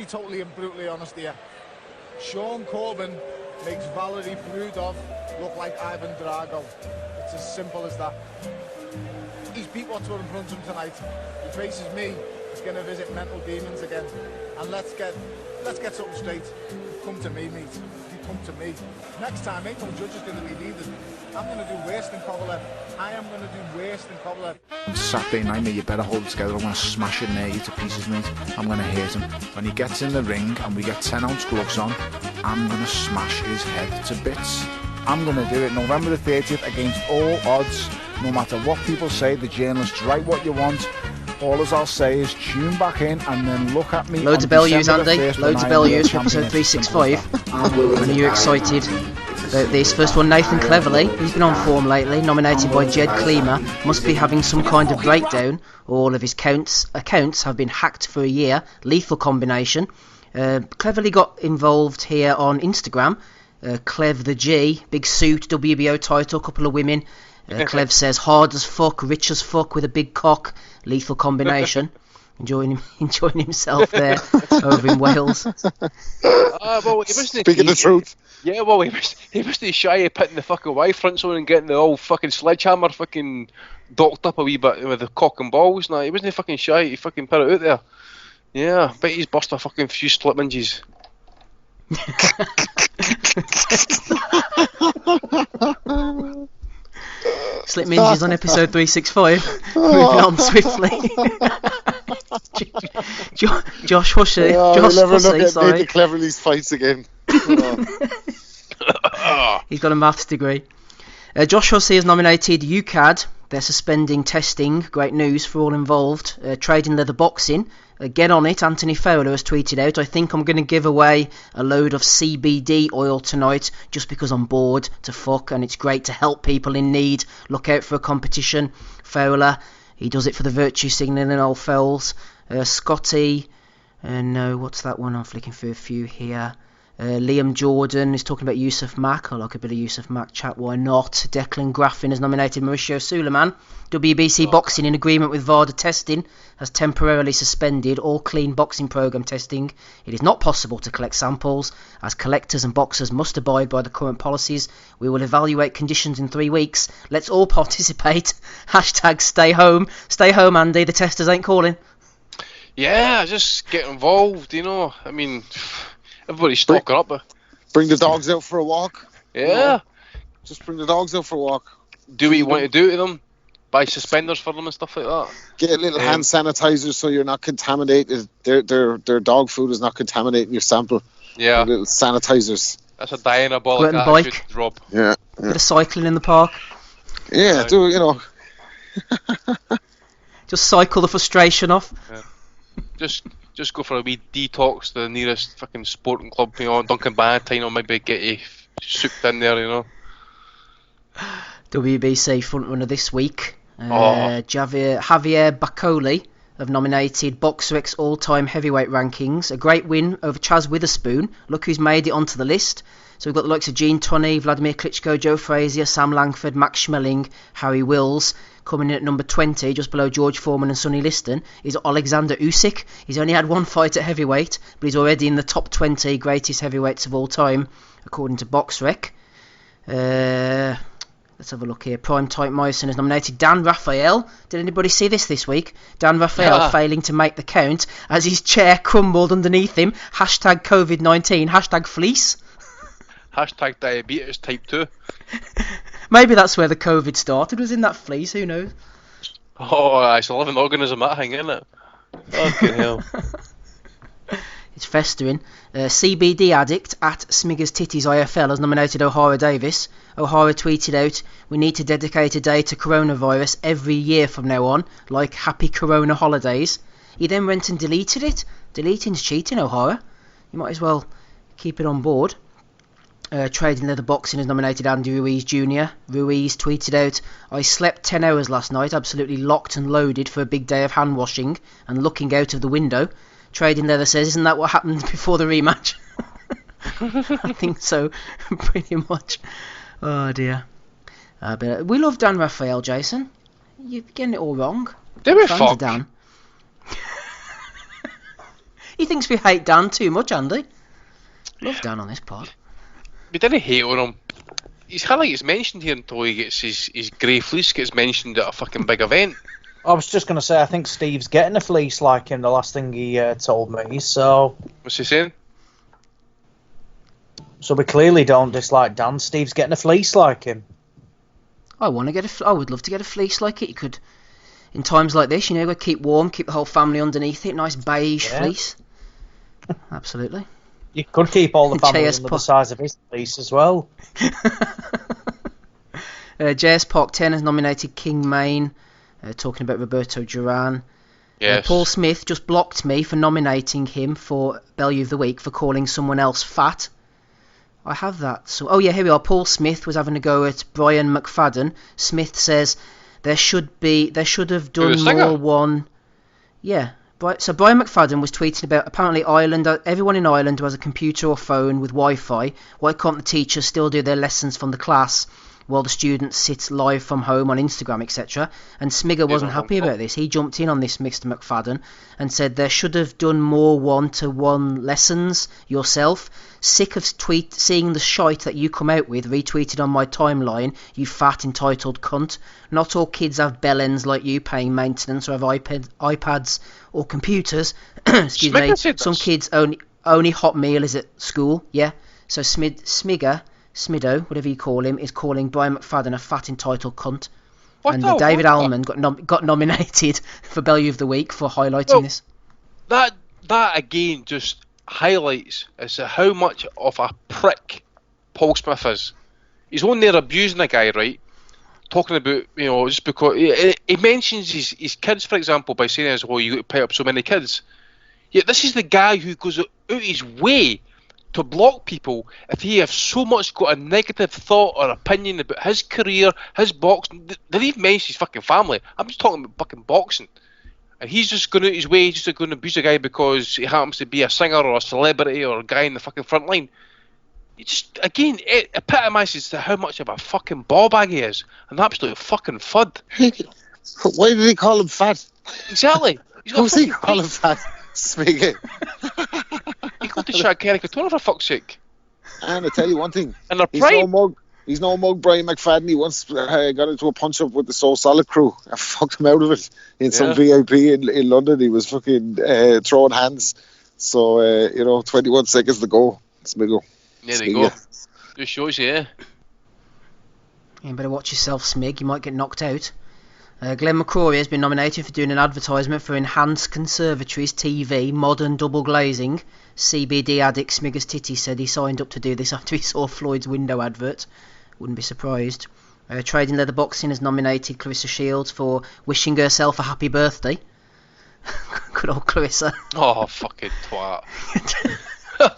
totally and brutally honest here. Sean Corbin makes Valerie Brudov look like Ivan Drago. It's as simple as that. He's beat what's in front of him tonight. He faces me. He's going to visit mental demons again. And let's get something straight. Come to me, mate. You come to me. Next time, ain't no judge is going to be leaders. I'm going to do worse than Kovalev. I am going to do worse than Kovalev. Saturday night, mate, you better hold it together. I'm going to smash it near you to pieces, mate. I'm going to hit him. When he gets in the ring and we get 10-ounce gloves on, I'm going to smash his head to bits. I'm going to do it November the 30th against all odds. No matter what people say, the journalists write what you want. All as I'll say is tune back in and then look at me. Loads of Bellews, Andy. Loads of Bellews for episode 365. Are you excited about this? First one, Nathan Cleverly. He's been on form lately, nominated by Jed Kleemer. Must be having some kind of breakdown. All of his accounts have been hacked for a year. Lethal combination. Cleverly got involved here on Instagram. Clev the G, big suit, WBO title, couple of women. Clev says hard as fuck, rich as fuck with a big cock. Lethal combination. Enjoying himself there over in Wales. Well, speaking the truth. Yeah, well, he was too shy of putting the fucking Y fronts on and getting the old fucking sledgehammer fucking docked up a wee bit with the cock and balls. Nah, he wasn't fucking shy. He fucking put it out there. Yeah, bet he's bust a fucking few slip minges. Slip minges on episode 365. Moving on swiftly. Josh Hussey. Josh Hussey, sorry. Nathan Cleverly's fights again. He's got a maths degree. Josh Hussey has nominated UCAD. They're suspending testing. Great news for all involved. Trading leather boxing. Get on it. Anthony Fowler has tweeted out, I think I'm going to give away a load of CBD oil tonight just because I'm bored to fuck and it's great to help people in need. Look out for a competition. Fowler, he does it for the virtue signalling and old fouls. Scotty, no, what's that one? I'm flicking through a few here. Liam Jordan is talking about Yusuf Mack. I like a bit of Yusuf Mack chat, why not? Declan Graffin has nominated Mauricio Suleiman. WBC Boxing, in agreement with VADA testing, has temporarily suspended all clean boxing programme testing. It is not possible to collect samples, as collectors and boxers must abide by the current policies. We will evaluate conditions in 3 weeks. Let's all participate. Hashtag stay home. Stay home, Andy. The testers ain't calling. Yeah, just get involved, you know. I mean, everybody's stocking up. Bring the dogs out for a walk. Yeah. You know, just bring the dogs out for a walk. Do what you want to do to them. Buy suspenders for them and stuff like that. Get a little hand sanitizer so you're not contaminated. Their dog food is not contaminating your sample. Yeah. Little sanitizers. That's a diabolic attitude, Rob. Yeah. Bit of cycling in the park. Yeah, do you know. Just cycle the frustration off. Yeah. Just go for a wee detox to the nearest fucking sporting club, you know, Duncan Bannatyne, or maybe get you souped in there, you know. WBC frontrunner this week. Xavier Buco have nominated BoxRec's all-time heavyweight rankings. A great win over Chaz Witherspoon. Look who's made it onto the list. So we've got the likes of Gene Tunney, Vladimir Klitschko, Joe Frazier, Sam Langford, Max Schmeling, Harry Wills. Coming in at number 20, just below George Foreman and Sonny Liston, is Alexander Usyk. He's only had one fight at heavyweight, but he's already in the top 20 greatest heavyweights of all time, according to BoxRec. Let's have a look here. Prime Type Myson has nominated Dan Raphael. Did anybody see this week? Dan Raphael failing to make the count as his chair crumbled underneath him. Hashtag COVID-19. Hashtag fleece. Hashtag diabetes type 2. Maybe that's where the COVID started, was in that fleece, who knows? Oh, it's a living organism, that thing, isn't it? Fucking hell. It's festering. CBD addict at Smiggers Titties IFL has nominated O'Hara Davis. O'Hara tweeted out, we need to dedicate a day to coronavirus every year from now on, like happy corona holidays. He then went and deleted it. Deleting's cheating, O'Hara. You might as well keep it on board. Trading Leather Boxing has nominated Andy Ruiz Jr. Ruiz tweeted out, I slept 10 hours last night, absolutely locked and loaded for a big day of hand washing and looking out of the window. Trading Leather says, isn't that what happened before the rematch? I think so, pretty much. Oh dear. But we love Dan Raphael, Jason. You're getting it all wrong. Do we fuck? Dan. He thinks we hate Dan too much, Andy. Love Dan on this pod. We didn't hate on him. He's hardly gets mentioned here until he gets his grey fleece gets mentioned at a fucking big event. I was just going to say, I think Steve's getting a fleece like him, the last thing he told me, so... What's he saying? So we clearly don't dislike Dan. Steve's getting a fleece like him. I would love to get a fleece like it. You could, in times like this, you know, keep warm, keep the whole family underneath it. Nice beige fleece. Absolutely. You could keep all the family under the size of his fleece as well. JS Park 10 has nominated King Maine, talking about Roberto Duran. Yes. Paul Smith just blocked me for nominating him for Bellew of the Week for calling someone else fat. I have that. So, oh yeah, here we are. Paul Smith was having a go at Brian McFadden. Smith says there should have done more one. Yeah. So Brian McFadden was tweeting about apparently Ireland. Everyone in Ireland who has a computer or phone with Wi-Fi. Why can't the teachers still do their lessons from the class while the students sit live from home on Instagram, etc.? And Smigger wasn't happy about this. He jumped in on this, Mr. McFadden, and said there should have done more one-to-one lessons yourself. Sick of seeing the shite that you come out with retweeted on my timeline, you fat entitled cunt. Not all kids have bellends like you paying maintenance or have iPads or computers. Excuse me. Some kids only hot meal is at school. Yeah. So Smido, whatever you call him, is calling Brian McFadden a fat entitled cunt. David Allman got nominated for Bellew of the Week for highlighting this. That again just highlights as to how much of a prick Paul Smith is. He's on there abusing a guy, right? Talking about, you know, just because he mentions his kids, for example, by saying, "Oh, you got to pay up so many kids." Yet this is the guy who goes out his way to block people if he has so much got a negative thought or opinion about his career, his boxing. They even mention his fucking family. I'm just talking about fucking boxing. And he's just going out his way just to go and abuse a guy because he happens to be a singer or a celebrity or a guy in the fucking front line. It just, again, it epitomises to how much of a fucking ball bag he is. An absolute fucking fud. Why did he call him fat? Exactly. Who's he call him fat? Speaking. He got to shag caricature for fuck's sake. And I tell you one thing. And they're prime. He's no mug Brian McFadden. He once got into a punch-up with the So Solid crew. I fucked him out of it in some VIP in London. He was fucking throwing hands. So, 21 seconds to go. Smiggle. There you go. Just shows you, yeah. You better watch yourself, Smig. You might get knocked out. Glenn McCrory has been nominated for doing an advertisement for Enhanced Conservatories TV, Modern Double Glazing. CBD addict Smigger's Titty said he signed up to do this after he saw Floyd's window advert. Wouldn't be surprised. Trading Leather Boxing has nominated Clarissa Shields for wishing herself a happy birthday. Good old Clarissa. Oh, fucking twat.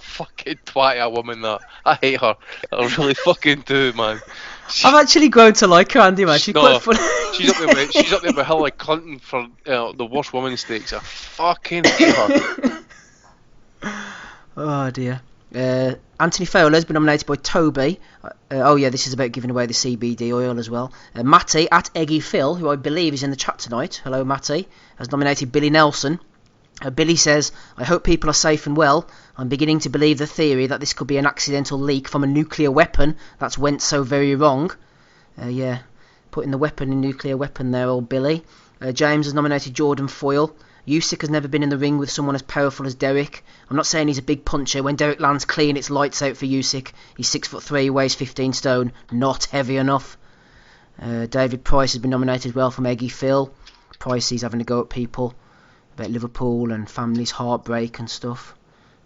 Fucking twat, that woman, that. I hate her. I really fucking do, man. I've actually grown to like her, Andy, man. She's quite funny. She's up there with Hillary Clinton for the worst woman stakes. I fucking hate her. Oh dear. Anthony Fowler has been nominated by Toby. This is about giving away the CBD oil as well. Matty at Eggy Phil, who I believe is in the chat tonight. Hello, Matty. Has nominated Billy Nelson. Billy says, I hope people are safe and well. I'm beginning to believe the theory that this could be an accidental leak from a nuclear weapon that's went so very wrong. Putting the weapon in nuclear weapon there, old Billy. James has nominated Jordan Foyle. Usyk has never been in the ring with someone as powerful as Derek. I'm not saying he's a big puncher. When Derek lands clean, it's lights out for Usyk. He's 6'3", weighs 15 stone. Not heavy enough. David Price has been nominated well from Eggy Phil. Pricey's having a go at people about Liverpool and family's heartbreak and stuff.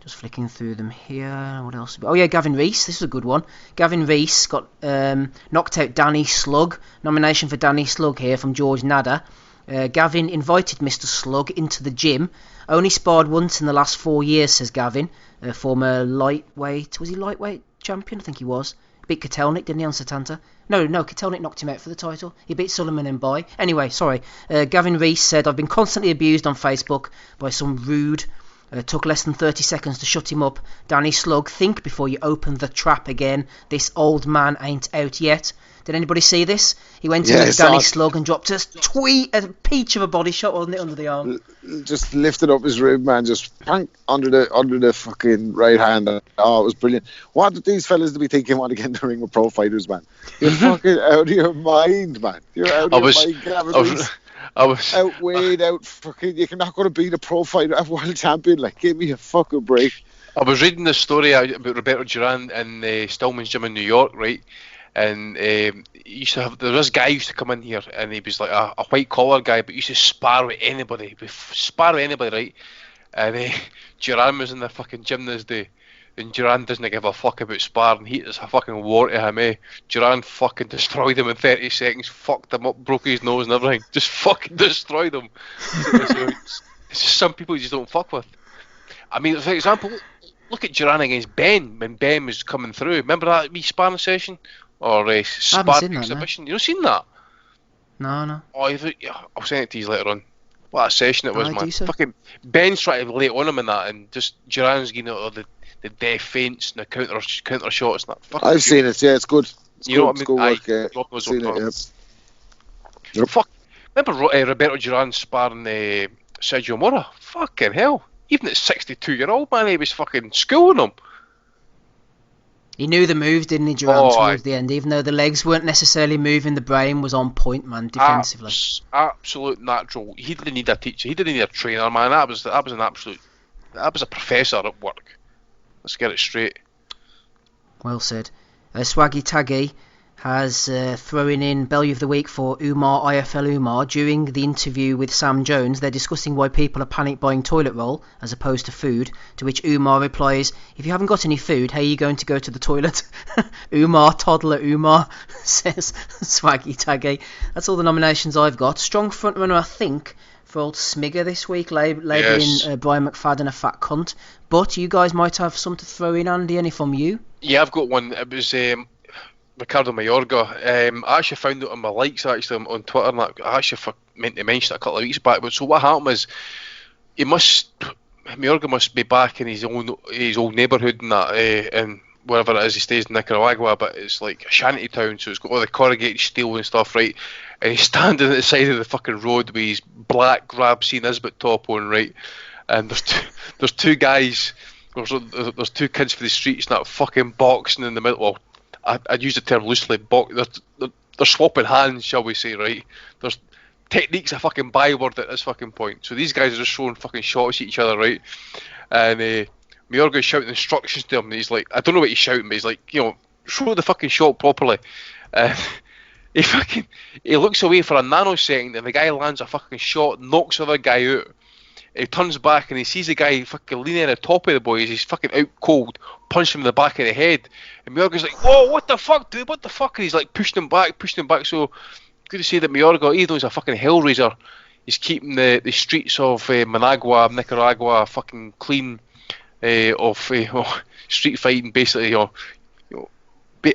Just flicking through them here. What else? Oh yeah, Gavin Rees. This is a good one. Gavin Rees got knocked out Danny Slug. Nomination for Danny Slug here from George Nada. Gavin invited Mr. Slug into the gym. Only sparred once in the last 4 years, says Gavin. Former lightweight. Was he lightweight champion? I think he was. Beat Kotelnik, didn't he, on Satanta? No, Kotelnik knocked him out for the title. He beat Sullivan and Bai. Anyway, sorry. Gavin Rees said, I've been constantly abused on Facebook by some rude Took less than 30 seconds to shut him up. Danny Slug, think before you open the trap again. This old man ain't out yet. Did anybody see this? He went in with Danny Slug and dropped a peach of a body shot, wasn't it, under the arm? Just lifted up his rib, man, just bang, under the fucking right hand. Oh, it was brilliant. What did these fellas be thinking want to get in the ring with pro fighters, man? You're fucking out of your mind, man. You're out of your mind. I was outweighed, out fucking. You're not going to beat a pro fighter, a world champion. Like, give me a fucking break. I was reading this story about Roberto Duran in Stillman's gym in New York, right? And there was this guy used to come in here, and he was like a white collar guy, but he used to spar with anybody, right? And Duran was in the fucking gym this day, and Duran doesn't give a fuck about sparring. He is a fucking war to him, Duran fucking destroyed him in 30 seconds, fucked him up, broke his nose and everything, just fucking destroyed him. It's just some people you just don't fuck with. I mean, for example, look at Duran against Ben when Ben was coming through. Remember that wee sparring session? Or sparring exhibition? You not seen that? No. Oh, I'll send it to you later on. What a session it was, man. Fucking Ben's trying to lay on him in that, and just Duran's getting all the death feints and the counter shots and that. I've seen it, yeah, it's good. Know what I mean? I've seen it, yeah. Fuck. Remember Roberto Duran sparring Sergio Mora? Fucking hell. Even at 62-year-old, man, he was fucking schooling him. He knew the moves, didn't he, Duran, towards the end? Even though the legs weren't necessarily moving, the brain was on point, man, defensively. Absolute natural. He didn't need a teacher. He didn't need a trainer, man. That was a professor at work. Let's get it straight. Well said. Swaggy Taggy has thrown in Bellew of the Week for Umar, IFL Umar. During the interview with Sam Jones, they're discussing why people are panic buying toilet roll as opposed to food, to which Umar replies, if you haven't got any food, how are you going to go to the toilet? Umar, toddler Umar, says Swaggy Taggy. That's all the nominations I've got. Strong frontrunner, I think, for old Smigger this week, labelling Brian McFadden a fat cunt. But you guys might have some to throw in, Andy. Any from you? Yeah, I've got one. It was Ricardo Mayorga. I actually found out on my likes actually on Twitter, and I actually meant to mention it a couple of weeks back. But so what happened was, Mayorga must be back in his old neighbourhood and that, and wherever it is he stays in Nicaragua. But it's like a shanty town, so it's got all the corrugated steel and stuff, right? And he's standing at the side of the fucking road with his black Grab-C Nisbet top on, right? And there's two guys, there's two kids for the streets and that fucking boxing in the middle. Well, I'd use the term loosely. They're swapping hands, shall we say, right? There's technique's a fucking byword at this fucking point. So these guys are just throwing fucking shots at each other, right? And Mayorga's shouting instructions to him. And he's like, I don't know what he's shouting, but he's like, throw the fucking shot properly. He looks away for a nanosecond, and the guy lands a fucking shot, knocks the other guy out. He turns back and he sees the guy fucking leaning on the top of the boys. He's fucking out cold, punched him in the back of the head. And Mayorga's like, whoa, what the fuck, dude? What the fuck? And he's like pushing him back. So good to say that Mayorga, even though he's a fucking hellraiser, he's keeping the streets of Managua, Nicaragua, fucking clean of street fighting, basically.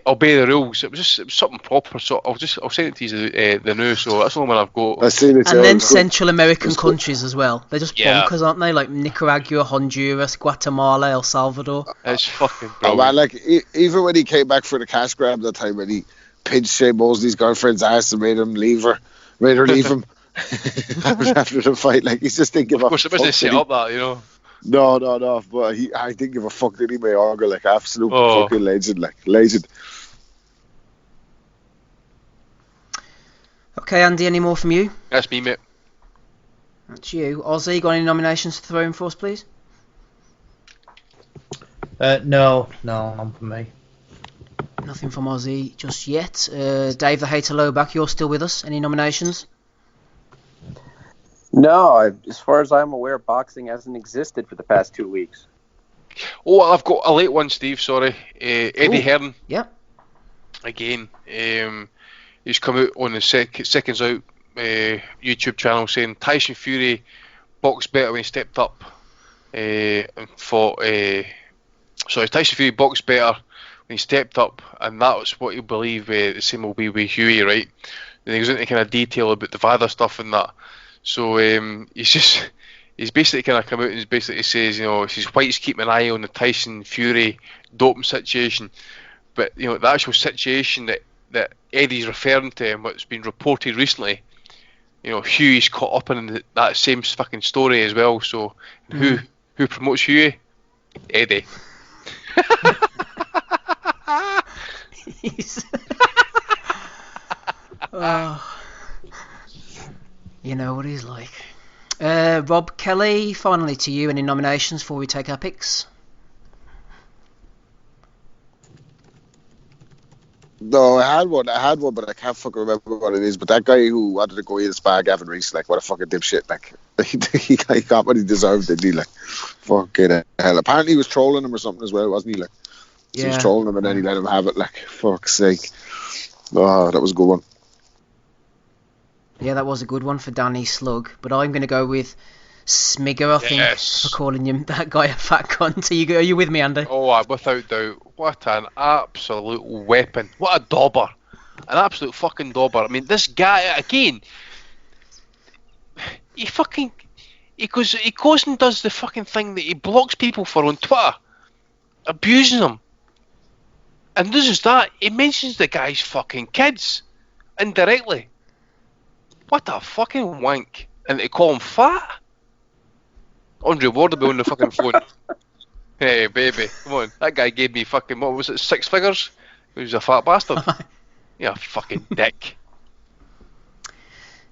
Obey the rules. It was something proper. So I'll send it to you the news. So that's the only one I've got. I've seen it. And then Central American countries as well. They're just bonkers, aren't they? Like Nicaragua, Honduras, Guatemala, El Salvador. It's fucking brilliant. Oh man, like even when he came back for the cash grab that time, when he pinched Shane Mosley's girlfriend's ass and made her leave him after the fight, like he's just thinking. Of course, it wasn't set up that, No, but I didn't give a fuck, did he, Mayorga? Like, absolute fucking legend, legend. Okay, Andy, any more from you? That's me, mate. That's you. Aussie, got any nominations to throw in for us, please? No, none from me. Nothing from Aussie just yet. Dave the Hater Lowback, you're still with us. Any nominations? No, as far as I'm aware, boxing hasn't existed for the past 2 weeks. Oh, I've got a late one, Steve, sorry. Eddie Hearn. Yep. Again, he's come out on the Seconds Out YouTube channel saying Tyson Fury boxed better when he stepped up and fought... Tyson Fury boxed better when he stepped up, and that was what you believe the same will be with Huey, right? And he goes into kind of detail about the VADA stuff and that. So he's he's basically kind of come out and basically says, White's keeping an eye on the Tyson Fury doping situation, but the actual situation that Eddie's referring to and what's been reported recently, Huey's caught up in that same fucking story as well. So who promotes Huey? Eddie. You know what he's like. Rob Kelly, finally to you. Any nominations before we take our picks? No, I had one, but I can't fucking remember what it is. But that guy who wanted to go in and spar Gavin Reese, like, what a fucking dipshit. Like, he got what he deserved, didn't he? Like, fucking hell. Apparently he was trolling him or something as well, wasn't he? Like, so he was trolling him and then he let him have it. Like, fuck's sake. Oh, that was a good one. Yeah, that was a good one for Danny Slug. But I'm going to go with Smigger, I think, for calling him that guy a fat cunt. Are you with me, Andy? Oh, without doubt. What an absolute weapon. What a dauber. An absolute fucking dauber. I mean, this guy, again, he goes and does the fucking thing that he blocks people for on Twitter, abusing them. And this is that. He mentions the guy's fucking kids, indirectly. What a fucking wank. And they call him fat? Andre Ward will be on the fucking phone. Hey, baby, come on. That guy gave me fucking, what was it, 6 figures? He was a fat bastard. Yeah, fucking dick.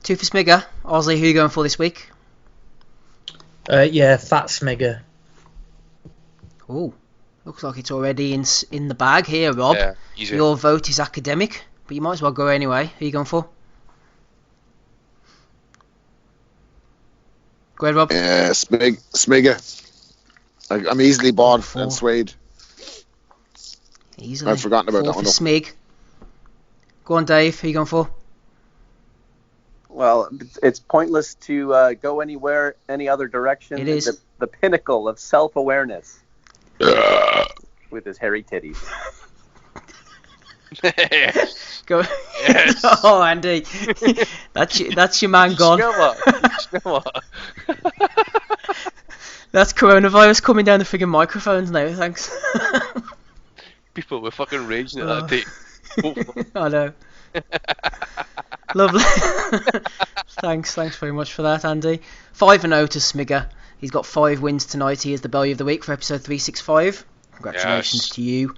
2 for Smigger. Aussie, who are you going for this week? Yeah, Fat Smigger. Oh, looks like it's already in the bag here, Rob. Yeah, easy. Your vote is academic, but you might as well go anyway. Who are you going for? Go ahead, Rob. Yeah, Smigger. I'm easily bored and swayed. Easily. I've forgotten about 4 that one. For Smig. Go on, Dave. Who are you going for? Well, it's pointless to go anywhere, any other direction. It is. The pinnacle of self-awareness. With his hairy titties. Go. Yes. Oh, Andy. that's your man gone. That's coronavirus coming down the friggin' microphones now, thanks. People were fucking raging at that date. I know. Lovely. Thanks very much for that, Andy. 5-0 to Smigger. He's got 5 wins tonight. He is the Bellew of the Week for episode 365. Congratulations to you.